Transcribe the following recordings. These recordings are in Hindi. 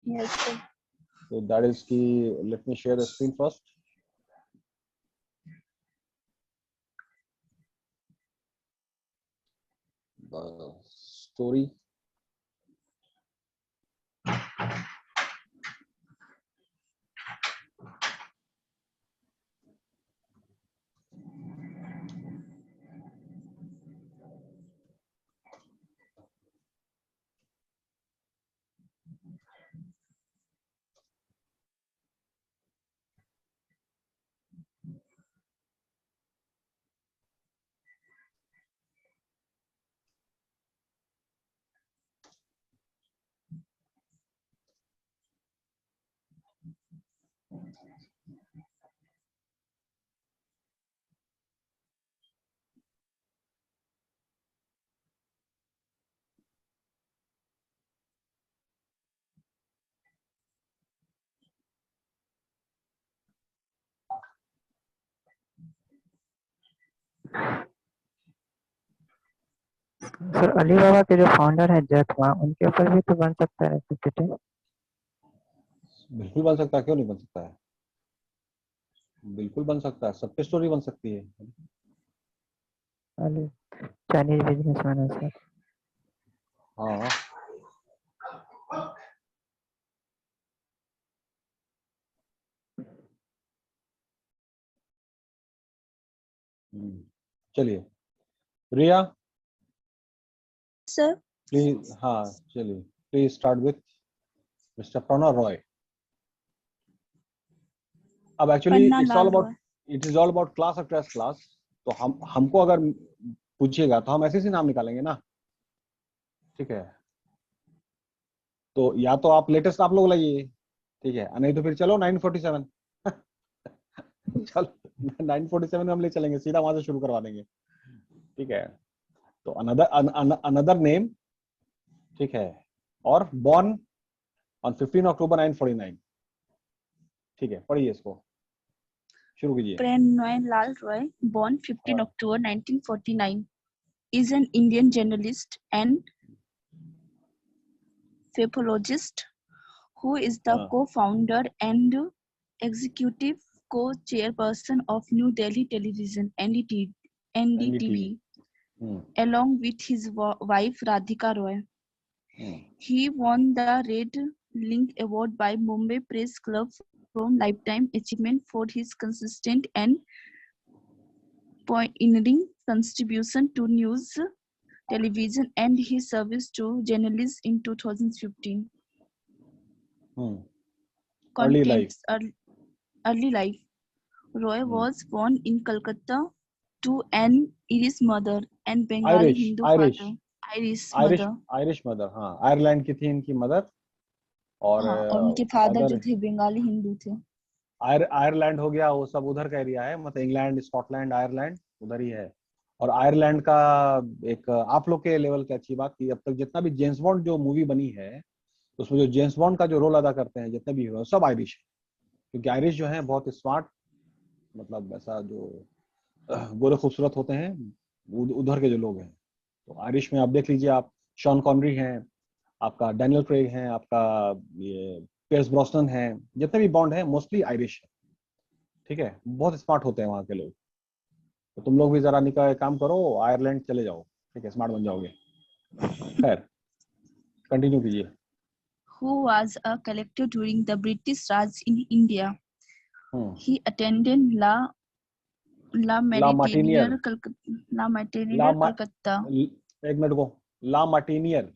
Yes, sir. So that is key. Let me share the screen first. The story. Sir Alibaba के जो फाउंडर है जेठ मा, उनके ऊपर भी तो बन सकता है पीपीटी। बिल्कुल बन सकता है, क्यों नहीं बन सकता है? बिल्कुल बन सकता है, सब पे स्टोरी बन सकती है। अली चाइनीज बिजनेसमैन है सर। हाँ, चलिए रिया Sir. प्लीज, हाँ चलिए please start with Mister Pranav Roy. अब actually Panna Lal Roy. It is all about class और टेस्ट क्लास। तो हमको अगर पूछिएगा तो हम ऐसे ही नाम निकालेंगे ना, ठीक है? तो या तो आप लेटेस्ट आप लोग लाइए, ठीक है, नहीं तो फिर चलो 947 चलो 947 में हम ले चलेंगे, सीधा वहां से शुरू करवा देंगे, ठीक है? तो अनदर नेम, ठीक है, और बॉर्न ऑन 15 अक्टूबर 949, ठीक है? पढ़िए इसको, शुरू कीजिए। Prannoy Lal Roy, born 15 October 1949, is an Indian journalist and pathologist who is the co-founder and executive co-chairperson of New Delhi Television (NDTV), along with his wife Radhika Roy. He won the Red Link Award by Mumbai Press Club from Lifetime Achievement for his consistent and pioneering contribution to news, television, and his service to journalists in 2015. Early life. Early life. Roy was born in Calcutta to an Irish mother and Bengali Hindu father. Irish mother, हाँ, आयरलैंड की थी इनकी मदर, और उनके फादर जो थे बंगाली हिंदू थे। आयरलैंड हो गया, वो सब उधर का एरिया है, मतलब इंग्लैंड, स्कॉटलैंड, आयरलैंड उधर ही है। और आयरलैंड का एक आप लोग के लेवल की अच्छी बात कि अब तक जितना भी जेम्स बॉन्ड जो मूवी बनी है, उसमें जो जेम्स बॉन्ड का जो रोल अदा करते हैं जितने भी हीरो, सब आयरिश है, क्योंकि आयरिश जो है बहुत स्मार्ट, मतलब ऐसा जो गोरे खूबसूरत होते हैं, उधर के जो लोग हैं। तो आयरिश में आप देख लीजिए, आप शॉन कॉनरी हैं, आपका डैनियल क्रेग हैं, आपका ये पियर्स ब्रॉसनन हैं, जितने भी बॉन्ड हैं मोस्टली आयरिश है, ठीक है? बहुत स्मार्ट होते हैं वहाँ के लोग। तो तुम लोग भी जरा निकाल काम करो, आयरलैंड चले जाओ, ठीक है? स्मार्ट बन जाओगे। खैर, कंटिन्यू कीजिए। Who was a collector during the British Raj in India. He attended La Martiniere, Calcutta. एक मिनट को, La Martiniere,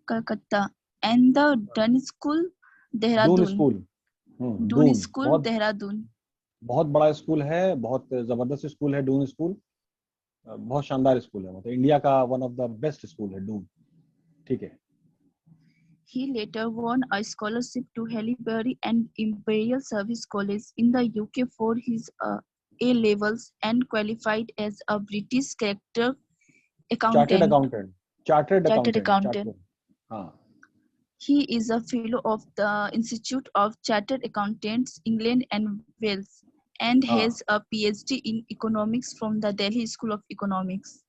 Calcutta, and the Dunn School, Dehradun. Doon school Dehradun बहुत बड़ा स्कूल है, बहुत जबरदस्त स्कूल है डून स्कूल, बहुत शानदार स्कूल है, मतलब इंडिया का one of the best school है डून, ठीक है? He later won a scholarship to Haileybury and Imperial Service College in the UK for his A levels and qualified as a British chartered accountant. Chartered accountant. हाँ. He is a fellow of the Institute of Chartered Accountants, England and Wales, and has a PhD in economics from the Delhi School of Economics.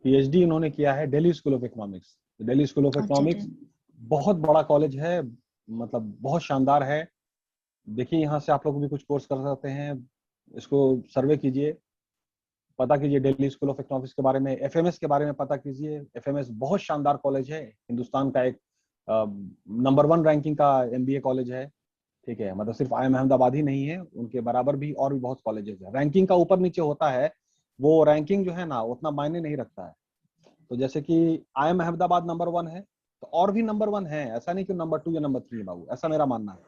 PhD इन्होंने किया है Delhi school of economics. Delhi school of अच्छा इकोनॉमिक्स बहुत बड़ा कॉलेज है, मतलब बहुत शानदार है। देखिए यहाँ से आप लोग भी कुछ कोर्स कर सकते हैं, इसको सर्वे कीजिए, पता कीजिए दिल्ली स्कूल ऑफ इकोनॉमिक्स के बारे में, एफएमएस के बारे में पता कीजिए। एफएमएस बहुत शानदार कॉलेज है, हिंदुस्तान का एक नंबर 1 रैंकिंग का एमबीए कॉलेज है। ठीक है, मतलब सिर्फ आईएम अहमदाबाद ही नहीं है, उनके बराबर भी और भी बहुत कॉलेजेस है। रैंकिंग का ऊपर नीचे होता है, वो रैंकिंग जो है ना उतना मायने नहीं रखता है। तो जैसे कि आईएम अहमदाबाद नंबर 1 है, तो और भी नंबर 1 है, ऐसा नहीं कि नंबर 2 या नंबर 3 है बाबू, ऐसा मेरा मानना है।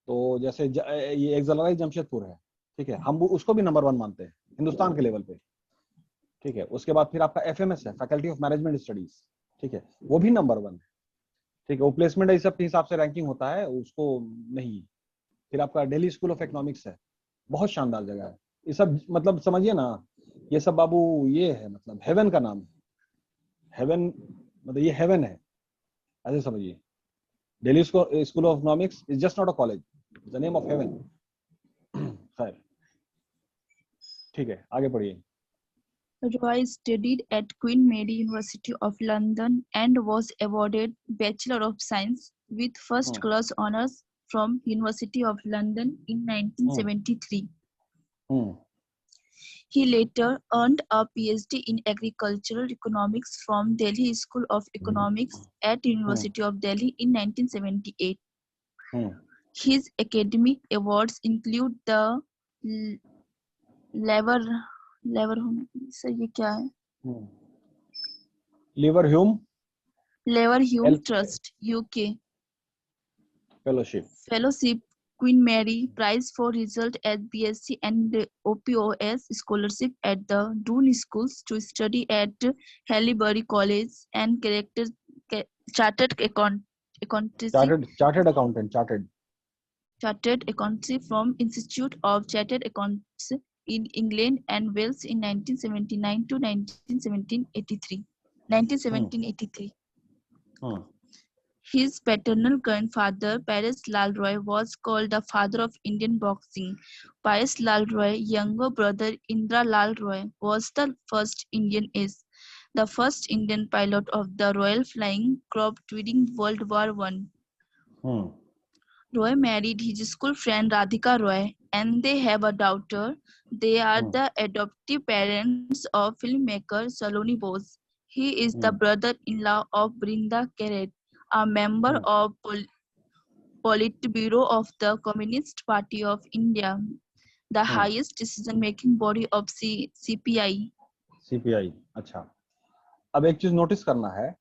तो जैसे ये एक्सलराई जमशेदपुर है, ठीक है, हम उसको भी नंबर 1 मानते हैं हिंदुस्तान के लेवल पे। ठीक है, उसके बाद फिर आपका एफएमएस है, फैकल्टी ऑफ मैनेजमेंट स्टडीज, ठीक है, वो भी नंबर 1 है। ठीक है, वो प्लेसमेंट इस सब के हिसाब से रैंकिंग होता है, उसको नहीं। फिर आपका दिल्ली स्कूल ऑफ इकोनॉमिक्स है, बहुत शानदार जगह है। ये सब मतलब समझिए ना, ये सब बाबू ये है, मतलब हेवन का नाम है। हेवन मतलब ये हेवन है, ऐसे समझिए। Delhi school of economics is just not a college, it's the name of haven. खैर, ठीक है, आगे पढ़िए। Roy studied at Queen Mary University of London and was awarded Bachelor of Science with first class honors from University of London in 1973. He later earned a PhD in agricultural economics from Delhi School of Economics at University of Delhi in 1978. His academic awards include the Lever sir ये क्या है? Leverhulme Trust UK Fellowship, Queen Mary Prize for Result at BSc and OPOS Scholarship at the Doon Schools to study at Haileybury College and Chartered Accountancy from Institute of Chartered Accountants in England and Wales in 1979 to 1983. His paternal grandfather, Paresh Lal Roy, was called the father of Indian boxing. Paresh Lal Roy, younger brother Indra Lal Roy, was the first Indian pilot of the Royal Flying Corps during World War I. Roy married his school friend Radhika Roy, and they have a daughter. They are the adoptive parents of filmmaker Saloni Bose. He is the brother-in-law of Brinda Karat, a member of Politburo of the Communist Party of India, the highest decision-making body of CPI. अच्छा, अब एक चीज नोटिस करना है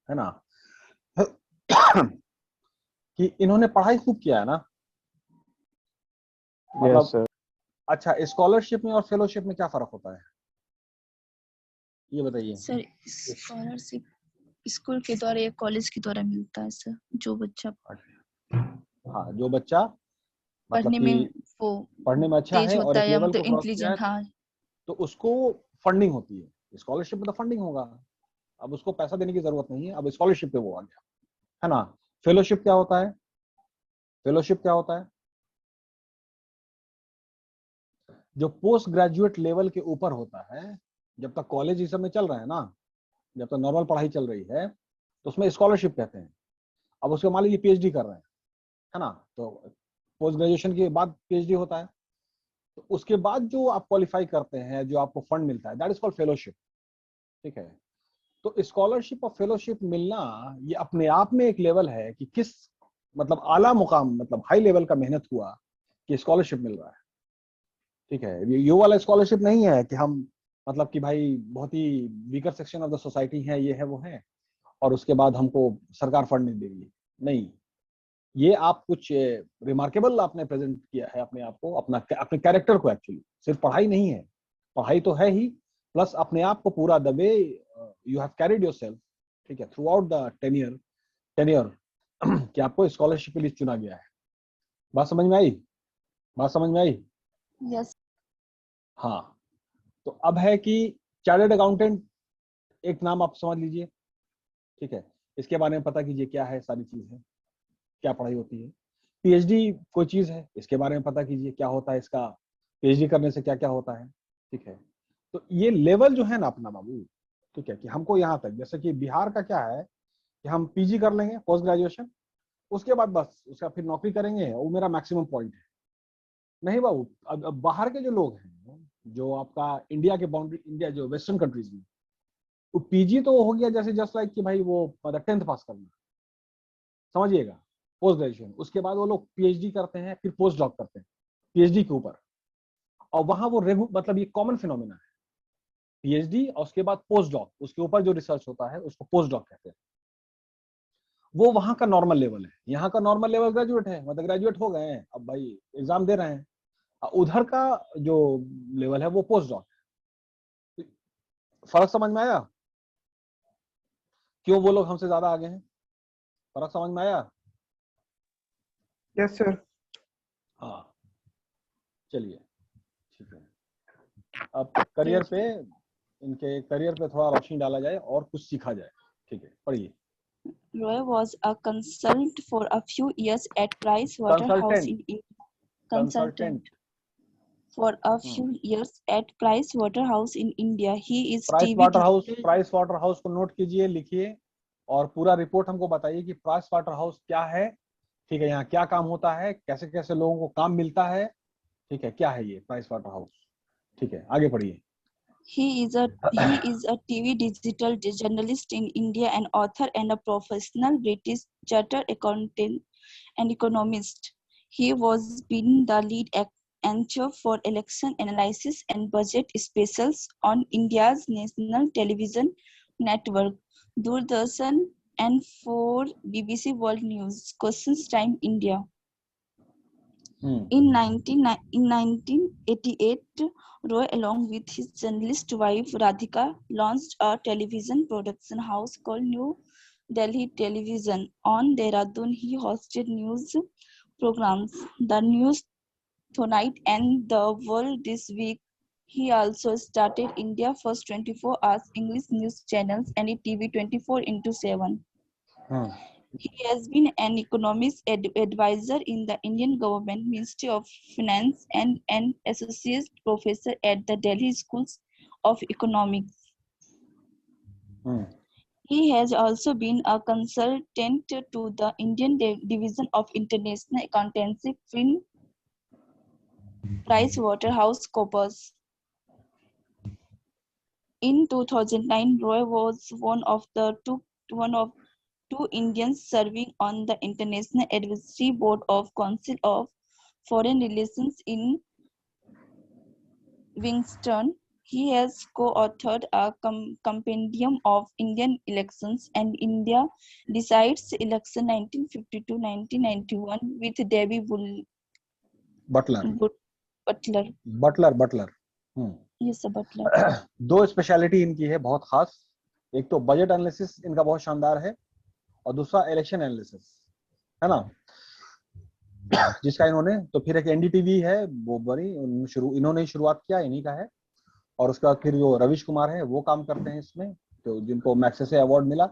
ना, कि इन्होंने पढ़ाई खूब किया है ना। मतलब yes, sir. अच्छा, स्कॉलरशिप में और फेलोशिप में क्या फर्क होता है, ये बताइए। सर स्कॉलरशिप स्कूल के द्वारा या कॉलेज के द्वारा मिलता है सर, जो बच्चा हाँ, जो बच्चा पढ़ने में अच्छा है और एक लेवल को क्रॉस किया है, हाँ, तो उसको फंडिंग होती है। स्कॉलरशिप में तो फंडिंग होगा, अब उसको पैसा देने की जरूरत नहीं है, अब स्कॉलरशिप पे वो आ गया, है ना। फेलोशिप क्या होता है? जो पोस्ट ग्रेजुएट लेवल के ऊपर होता है, जब तक कॉलेज इस सब में चल रहा है ना, जब तक नॉर्मल पढ़ाई चल रही है, तो उसमें स्कॉलरशिप कहते हैं। अब उसके मान लीजिए पीएचडी कर रहे हैं, है ना, तो पोस्ट ग्रेजुएशन के बाद पीएचडी होता है, तो उसके बाद जो आप क्वालिफाई करते हैं, जो आपको फंड मिलता है, दैट इज कॉल्ड फेलोशिप। ठीक है, तो स्कॉलरशिप और फेलोशिप मिलना ये अपने आप में एक लेवल है कि किस मतलब आला मुकाम, मतलब हाई लेवल का मेहनत हुआ कि स्कॉलरशिप मिल रहा है। ठीक है, ये वाला स्कॉलरशिप नहीं है कि हम मतलब कि भाई बहुत ही weaker section of the society है, ये है वो है, और उसके बाद हमको सरकार फंड नहीं दे रही है। नहीं, ये आप कुछ रिमार्केबल आपने प्रेजेंट किया है अपने आप को, अपने कैरेक्टर को। एक्चुअली सिर्फ पढ़ाई नहीं है, पढ़ाई तो है ही, प्लस अपने आप को पूरा the way you have carried yourself, ठीक है, थ्रू आउट द टेन्योर कि आपको स्कॉलरशिप के लिए चुना गया है। बात समझ में आई? यस। हाँ, तो अब है कि चार्टर्ड अकाउंटेंट एक नाम आप समझ लीजिए। ठीक है, इसके बारे में पता कीजिए क्या है, सारी चीज है, क्या पढ़ाई होती है। पीएचडी कोई चीज है, इसके बारे में पता कीजिए क्या होता है, इसका पीएचडी करने से क्या क्या होता है। ठीक है, तो ये लेवल जो है ना अपना बाबू, ठीक है, कि हमको यहाँ तक, जैसे कि बिहार का क्या है कि हम पीजी कर लेंगे, पोस्ट ग्रेजुएशन, उसके बाद बस उसका फिर नौकरी करेंगे, वो मेरा मैक्सिमम पॉइंट है। नहीं बाबू, अब बाहर के जो लोग हैं, जो आपका इंडिया के बाउंड्री, इंडिया जो वेस्टर्न कंट्रीज में, वो पीजी तो हो गया जैसे जस्ट लाइक कि भाई वो मतलब 10th पास करना, समझिएगा, पोस्ट ग्रेजुएशन, उसके बाद वो लोग पीएचडी करते हैं, फिर पोस्ट डॉक करते हैं पीएचडी के ऊपर, और वहां वो मतलब ये कॉमन फिनोमिना है, पीएचडी और उसके बाद पोस्ट डॉक, उसके ऊपर जो रिसर्च होता है उसको पोस्ट डॉक कहते हैं। वो वहां का नॉर्मल लेवल है। यहाँ का नॉर्मल लेवल ग्रेजुएट है, मतलब ग्रेजुएट हो गए हैं, अब भाई एग्जाम दे रहे हैं। उधर का जो लेवल है वो पोस्ट डॉक है। फर्क समझ में आया क्यों वो लोग हमसे ज्यादा आगे हैं? फर्क समझ में आया? Yes sir. हाँ, चलिए ठीक है। अब करियर पे, इनके करियर पे थोड़ा रोशनी डाला जाए और कुछ सीखा जाए। ठीक है, पढ़िए। Roy was a consultant for a few years at Price Waterhouse in India. Consultant for a few years at Price Waterhouse in India. He is price TV water house, digital. Price water house को नोट कीजिए, लिखिए, और पूरा रिपोर्ट हमको बताइए कि प्राइस वाटर हाउस क्या है। ठीक है, यहाँ क्या काम होता है, कैसे कैसे लोगों को काम मिलता है, ठीक है, क्या है ये प्राइस वाटर हाउस। ठीक है, आगे पढ़िए। He is a TV digital journalist in India, an author and a professional British chartered accountant and economist. He was been the lead anchor for election analysis and budget specials on India's national television network, Doordarshan, and for BBC World News. Questions Time India. In 1988, Roy, along with his journalist wife Radhika, launched a television production house called New Delhi Television. On Dehradun, he hosted news programs, The News Tonight and The World This Week. He also started India's first 24 hours English news channels, NDTV 24/7. He has been an economist advisor in the Indian government, Ministry of Finance, and an associate professor at the Delhi Schools of Economics. He has also been a consultant to the Indian Division of International Accountancy firm PricewaterhouseCoopers. In 2009, Roy was one of two Indians serving on the International Advisory Board of Council of Foreign Relations in Washington. He has co-authored a compendium of Indian elections and India Decides Election 1950 to 1991 with Devi Butler. Yes, Butler. दो स्पेशलिटी इनकी है बहुत खास। एक तो बजट एनालिसिस इनका बहुत शानदार है, और दूसरा इलेक्शन एनालिसिस है ना, जिसका इन्होंने, तो फिर एक एनडीटीवी है वो बड़ी इन्होंने शुरुआत किया, इन्हीं का है। और उसके बाद फिर जो रविश कुमार है वो काम करते हैं इसमें, तो जिनको मैक्सेसे अवार्ड मिला,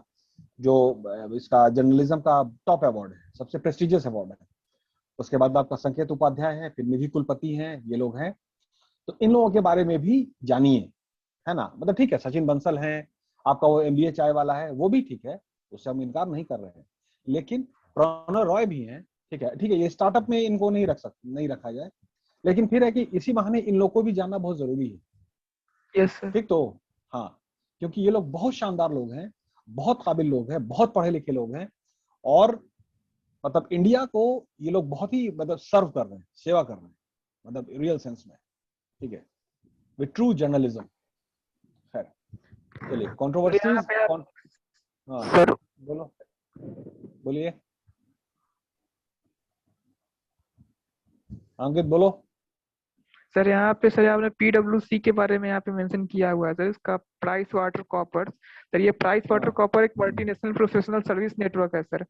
जो इसका जर्नलिज्म का टॉप अवार्ड है, सबसे प्रेस्टिजियस अवार्ड है। उसके बाद आपका संकेत उपाध्याय है, फिर निधि कुलपति हैं, ये लोग हैं। तो इन लोगों के बारे में भी जानिए, है ना। मतलब ठीक है, सचिन बंसल हैं, आपका वो एमबीए चाय वाला है, वो भी ठीक है, उससे हम इनकार नहीं कर रहे हैं, लेकिन प्रणय रॉय भी हैं। ठीक है, ये स्टार्टअप में इनको नहीं रखा जाए, लेकिन फिर है कि इसी बहाने इन लोग को भी जानना बहुत जरूरी है। Yes sir. ठीक, तो हाँ, क्योंकि ये लोग बहुत शानदार लोग हैं, बहुत काबिल लोग हैं, बहुत पढ़े लिखे लोग हैं, और मतलब इंडिया को ये लोग बहुत ही मतलब सर्व कर रहे हैं, सेवा कर रहे हैं, मतलब रियल सेंस में। ठीक है, विद ट्रू जर्नलिज्म। खैर, चलिए, कंट्रोवर्सीज। सर बोलिए अंकित, बोलो। सर यहाँ पे सर आपने पीडब्ल्यूसी के बारे में यहाँ पे मेंशन किया हुआ है सर, इसका प्राइस वाटर कॉपर। सर ये प्राइस वाटर कॉपर एक मल्टीनेशनल प्रोफेशनल सर्विस नेटवर्क है सर,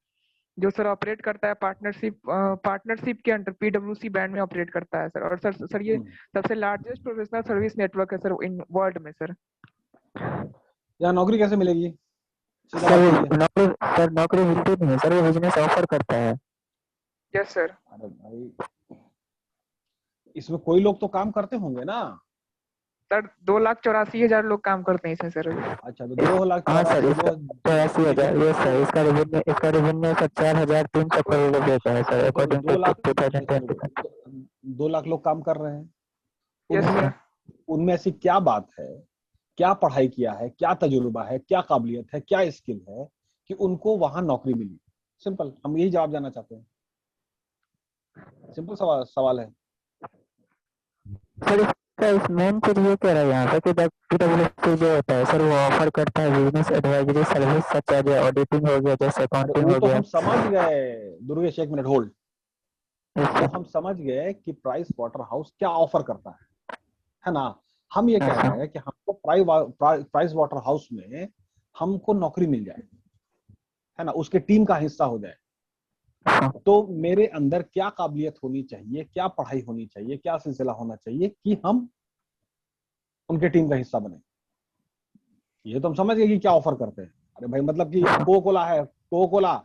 जो सर ऑपरेट करता है पार्टनरशिप के अंडर पीडब्ल्यूसी बैंड में ऑपरेट करता है सर। और सर ये सबसे लार्जेस्ट प्रोफेशनल सर्विस नेटवर्क है सर इन वर्ल्ड में सर। यहाँ नौकरी कैसे मिलेगी? सर नौकरी मिलती नहीं है सर, वो बिजनेस ऑफर करता है। Yes sir. अरे भाई, इसमें कोई लोग तो काम करते होंगे ना, सर 2,84,000 लोग काम करते हैं इसमें सर। अच्छा, तो 2,84,000 हाँ सर, इसका 82,000, ये सर इसका रेवेन्यू सर 4,300 करोड़ रुपए का है सर, अकॉर्डिंग टू 2020। 2 लाख लोग काम कर रहे हैं। Yes sir. उनमें ऐसी क्या बात है, क्या पढ़ाई किया है, क्या तजुर्बा है, क्या काबिलियत है, क्या स्किल है कि उनको वहां नौकरी मिली? सिंपल, हम यही जवाब जानना चाहते हैं। सिंपल सवाल है सर। इसका इस मेन चीज ये कह रहा है यहाँ पे कि PwC जो होता है सर, वो ऑफर करता है business advisory service such as auditing हो गया, जैसे अकाउंटिंग वो हो तो गया। हम समझ गए दुर्गेश, एक मिनट होल्ड। Yes, वो sir. हम समझ गए कि प्राइस वाटर हाउस क्या ऑफर करता है ना? हम ये कह रहे हैं कि हमको प्राइस वाटर हाउस में हमको नौकरी मिल जाए, है ना, उसके टीम का हिस्सा हो जाए। तो मेरे अंदर क्या काबिलियत होनी चाहिए, क्या पढ़ाई होनी चाहिए, क्या सिलसिला होना चाहिए कि हम उनके टीम का हिस्सा बने? ये तो हम समझ गए कि क्या ऑफर करते हैं। अरे भाई, मतलब कि कोको कोला है, कोको कोला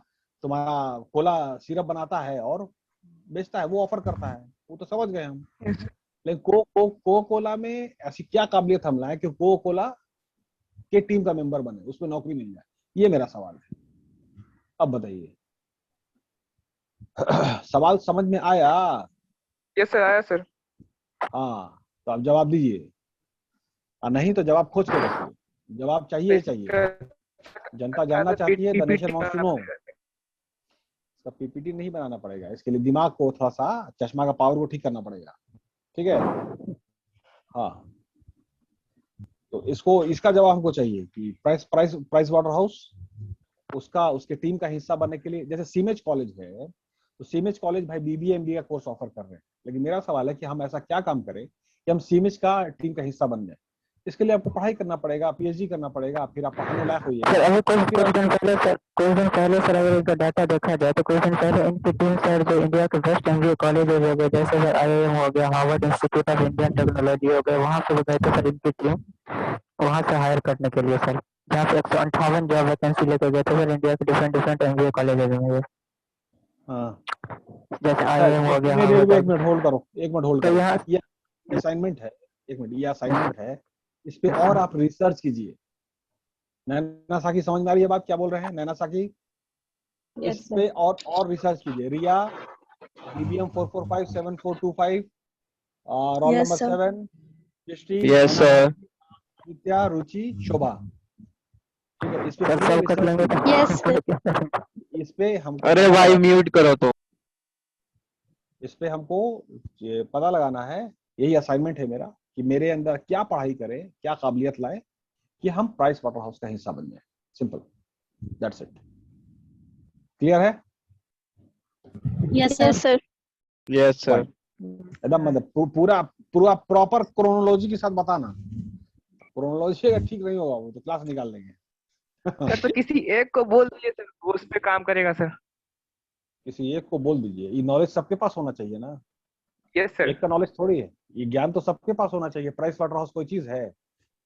तुम्हारा कोला सिरप बनाता है और बेचता है, वो ऑफर करता है, वो तो समझ गए हम। लेकिन कोको कोला में ऐसी क्या काबिलियत हम लाए कि कोको कोला के टीम का मेंबर बने, उसमें नौकरी मिल जाए? ये मेरा सवाल है। अब बताइए। सवाल समझ में आया? यस सर, आया सर। हाँ, तो आप जवाब दीजिए, और नहीं तो जवाब खोज के रखिए। जवाब चाहिए चाहिए, जनता जानना चाहती है, the nation wants to know. इसका पीपीटी नहीं बनाना पड़ेगा, इसके लिए दिमाग को थोड़ा सा, चश्मा का पावर को ठीक करना पड़ेगा, ठीक है? हाँ, तो इसका जवाब हमको चाहिए कि प्राइस वाटर हाउस उसके टीम का हिस्सा बनने के लिए, जैसे सीमेज कॉलेज है, तो सीमेज कॉलेज भाई बीबीए एमबीए का कोर्स ऑफर कर रहे हैं, लेकिन मेरा सवाल है कि हम ऐसा क्या काम करें कि हम सीमेज का टीम का हिस्सा बन जाए? इसके लिए आपको पढ़ाई करना पड़ेगा, पीएचडी करना पड़ेगा, फिर आप पढ़ाने लायक होइएगा। सर अभी कुछ दिन पहले सर, अगर इसका डाटा देखा जाए तो कुछ दिन पहले इनकी टीम सर जो इंडिया के बेस्ट एमबीए कॉलेज हो गए, जैसे सर IIM हो गया, Harvard institute of Indian technology हो गया, वहाँ पे गए थे सर इनकी टीम, वहाँ से हायर करने के लिए सर, जहाँ पे 158 जॉब वैकेंसी लेकर गए थे सर इंडिया के डिफरेंट एमबीए कॉलेज में, जैसे IIM हो गया, एक मिनट होल्ड करो, तो यहाँ ये असाइनमेंट है, एक मिनट, ये असाइनमेंट है, इस पे और आप रिसर्च कीजिए। नैना साकी, समझ में आ रही है बात क्या बोल रहे हैं नैना साकी? Yes, इस पे और रिसर्च कीजिए। Riya, BBM 4457425, roll Yes, number sir. 7, Srishti, Yes, Naina, sir. Nitya, Ruchi, Shobha, ठीक है? इस पे सर पूरा सब कर रिसर्च लेंगे तो Yes, sir. इस पे हमको अरे पता भाई लगाना- म्यूट करो तो। इस पे हमको ये पता लगाना है, यही असाइनमेंट है मेरा, कि मेरे अंदर क्या पढ़ाई करें, क्या काबिलियत लाए कि हम प्राइस वाटर हाउस का हिस्सा बन जाए। Simple, that's it. क्लियर है? Yes, sir. Yes sir. एकदम, मतलब पूरा पूरा प्रॉपर क्रोनोलॉजी के साथ बताना। क्रोनोलॉजी अगर ठीक नहीं होगा वो तो क्लास निकाल देंगे। सर तो किसी एक को बोल दिए सर, वो उस पे काम करेगा सर। किसी एक को बोल दीजिए, ये नॉलेज सबके पास होना चाहिए ना। Yes sir. एक का नॉलेज थोड़ी है, ये ज्ञान तो सबके पास होना चाहिए। प्राइस वाटर हाउस कोई चीज है,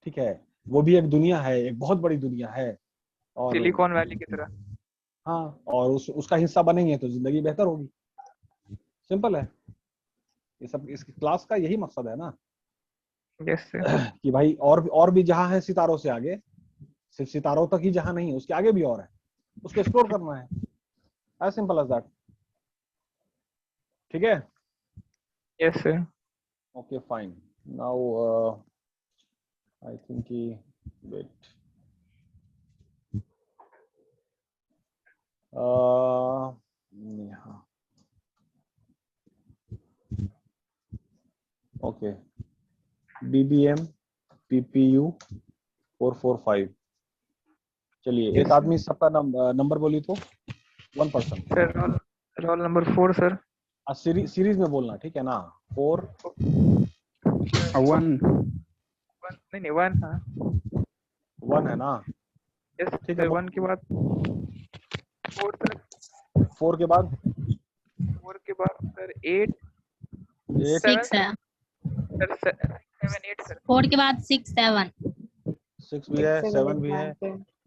ठीक है? वो भी एक दुनिया है, एक बहुत बड़ी दुनिया है, और सिलिकॉन वैली की तरह। हाँ, और उसका हिस्सा बनेंगे तो जिंदगी बेहतर होगी। सिंपल है, ये सब इस क्लास का यही मकसद है ना, यस सर। कि भाई और भी जहां है सितारों से आगे, सिर्फ सितारों तक ही जहां नहीं है, उसके आगे भी और है, उसको एक्सप्लोर करना है। As simple as that. ठीक है? Yes sir. Okay fine. Now I think wait, यहाँ, ओके, BBM PPU 445। चलिए, Yes, एक आदमी सबका नंबर बोली तो 1 person. Sir roll number 4 sir. Series में बोलना, ठीक है ना? 4 1 नहीं 1, हाँ 1 है ना? यस ठीक है, सर। 1 के बाद 4 सर। 4 के बाद 4 के बाद सर 8 6 है। Sir 7 8 sir. 4 के बाद 6 7। 6 भी है, 7 भी है।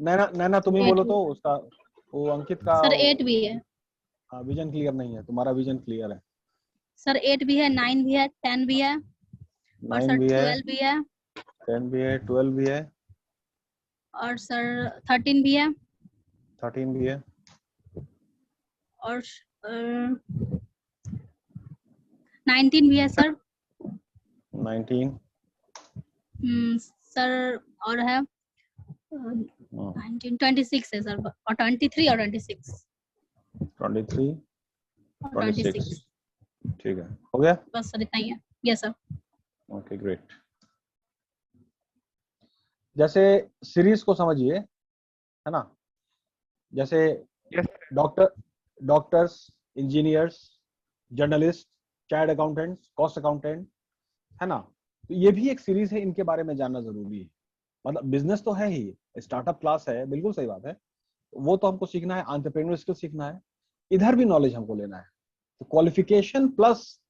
नैना तुम ही बोलो तो उसका, वो अंकित का। सर 8 भी है। हाँ, विजन क्लियर नहीं है, तुम्हारा विजन क्लियर है। सर 8 भी है, 9 भी है, 10 भी है, और 9 सर भी है, 12 भी है, 10 भी है, 12 भी है, और सर 13 भी है, 13 भी है, और 19 भी है सर। 19, सर और है 19, 26 है सर, और 23 और 26 23, और 26 ठीक है, हो गया। बस सर, इतना ही है। Yes sir. Okay great. जैसे सीरीज को समझिए, है ना, जैसे yes doctors, engineers, journalist, chartered accountants, cost accountant, है ना, तो ये भी एक सीरीज है, इनके बारे में जानना जरूरी है। मतलब बिजनेस तो है ही, स्टार्टअप क्लास है, बिल्कुल सही बात है, वो तो हमको सीखना है, एंटरप्रेन्योर स्किल सीखना है, इधर भी नॉलेज हमको लेना है। तो qualification plus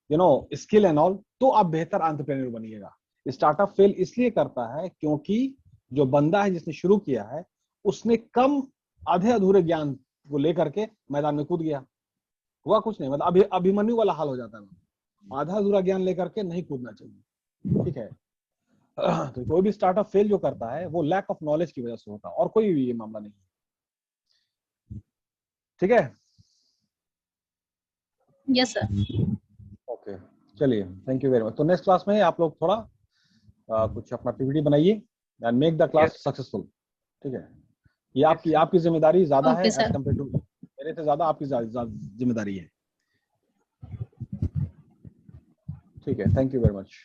skill and all, तो आप बेहतर एंटरप्रेन्योर बनिएगा। स्टार्टअप फेल इसलिए करता है क्योंकि जो बंदा है जिसने शुरू किया है, उसने कम आधे अधूरे ज्ञान को लेकर के मैदान में कूद गया, हुआ कुछ नहीं, मतलब अभिमन्यु वाला हाल हो जाता है। आधा अधूरा ज्ञान लेकर के नहीं कूदना चाहिए, ठीक है। तो कोई भी स्टार्टअप फेल जो करता है वो लैक ऑफ नॉलेज की वजह से होता है, और कोई भी ये मामला नहीं है, ठीक है। Yes sir. ओके, चलिए, थैंक यू वेरी मच। तो नेक्स्ट क्लास में आप लोग थोड़ा कुछ अपना पीपीटी बनाइए and make the class successful, ठीक है। ये आपकी जिम्मेदारी ज्यादा है Okay, as sir. Compare to मेरे से, ज्यादा आपकी जिम्मेदारी है, ठीक है। Thank you very much.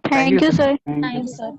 Thank you, sir. Thank you sir.